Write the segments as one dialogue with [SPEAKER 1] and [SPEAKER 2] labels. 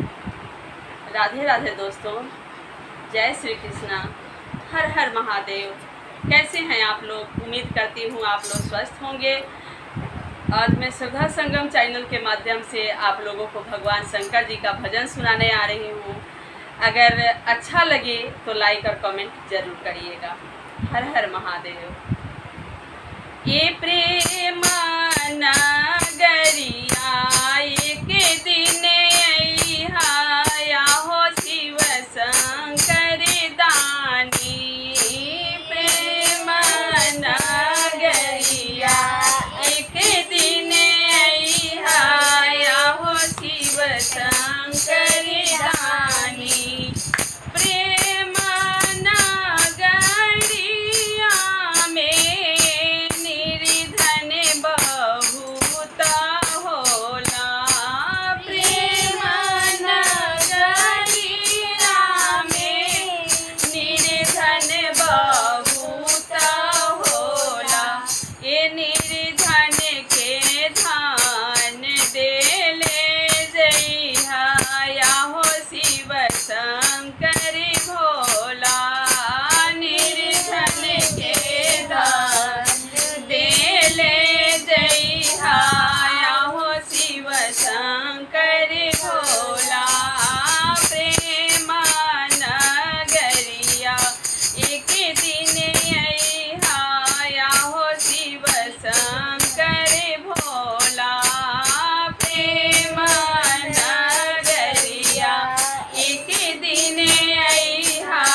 [SPEAKER 1] राधे राधे दोस्तों, जय श्री कृष्णा, हर हर महादेव। कैसे हैं आप लोग? उम्मीद करती हूँ आप लोग स्वस्थ होंगे। आज मैं सुधा संगम चैनल के माध्यम से आप लोगों को भगवान शंकर जी का भजन सुनाने आ रही हूँ। अगर अच्छा लगे तो लाइक और कमेंट जरूर करिएगा। हर हर महादेव। ये प्रेम नगरिया एक दिन अइहा हो शिव शंकर दानी। प्रेम नगरिया एक दिन अइहा हो शिव शंकर दानी। प्रेम नगरिया में निर्धन बहुत होला। प्रेम नगरिया में निर्धन बहुत होला। ये निर्धन के धान देले जइहा हो शिव शंकर भोला। निर्धन के धान देले जइहा हो शिव शंकर भोला। प्रेम नगरिया एक दिन अइहा हो शिव शंकर भोला। प्रेम नगरिया एक दिन अइहा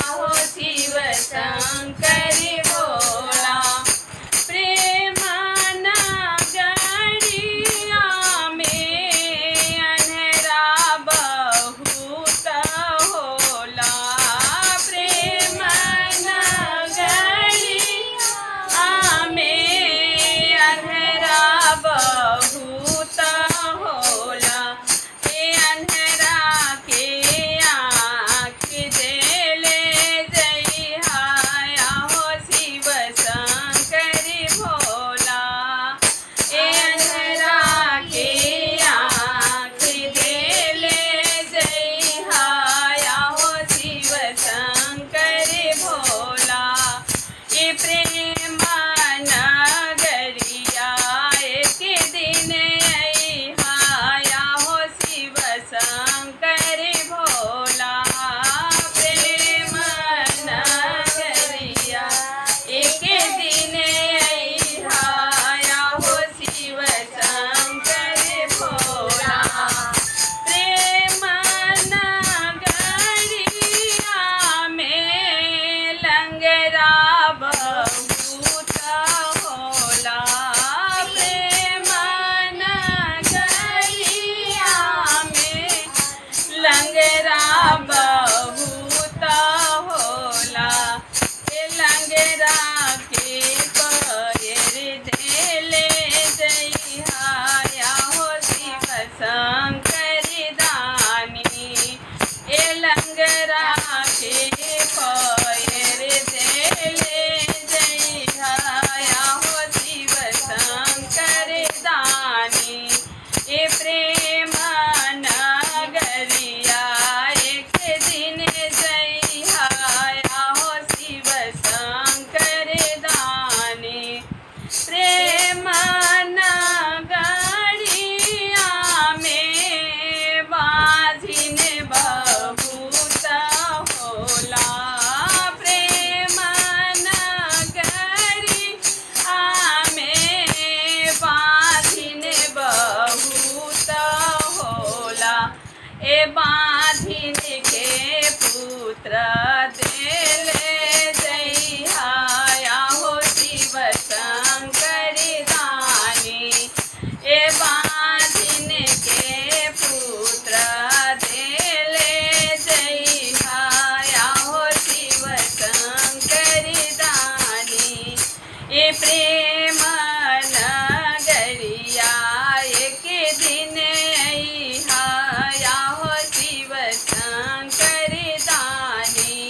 [SPEAKER 1] हो शिव शंकर भोला। प्रेम नगरिया में अंधेरा बहुत होला। प्रेम नगरिया में अंधेरा बहुत होला। ये अंधेरा के आँख देले जइहा हो शिव शंकर भोला। ये अंधेरा के आँख देले जइहा हो शिव शंकर भोला। ये प्रेम नगरिया एक दिन अइहा हो शिव शंकर भोला। प्रेम नगरिया एक दिन अइहा हो शिव शंकर भोला। प्रेम नगरिया में लंगरा बहुत होला। प्रेम नगरिया में लंगरा बहुत होला। ये लंगरा के पैर देले जइहा हो शिव शंकर दानी। ये लंगरा के पैर देले जइहा हो शिव शंकर दानी। ये प्रेम नगरिया एक दिन जइहा हो शिव शंकर दानी। प्रेम नगरिया में बाझिन बहुत होला। प्रेम नगरिया में बाझिन बहुत होला। ए बाझिन के पुत्र देले जइहा हो शिव शंकर दानी। ए बाझिन के पुत्र देले जइहा हो शिव शंकर दानी। ये प्रेम नगरिया एक दिन अइहा हो शिव शंकर दानी।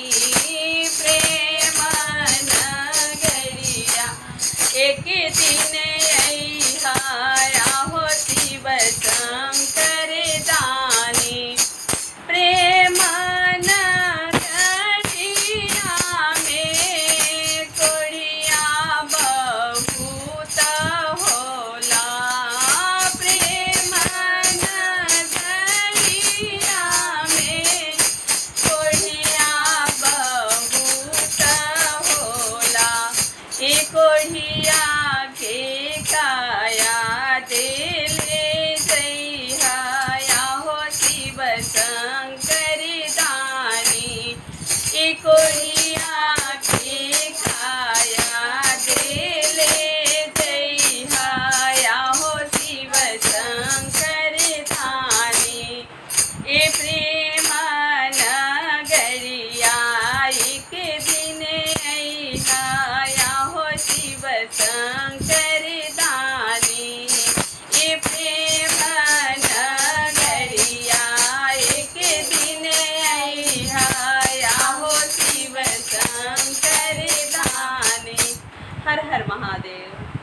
[SPEAKER 1] हर हर महादेव।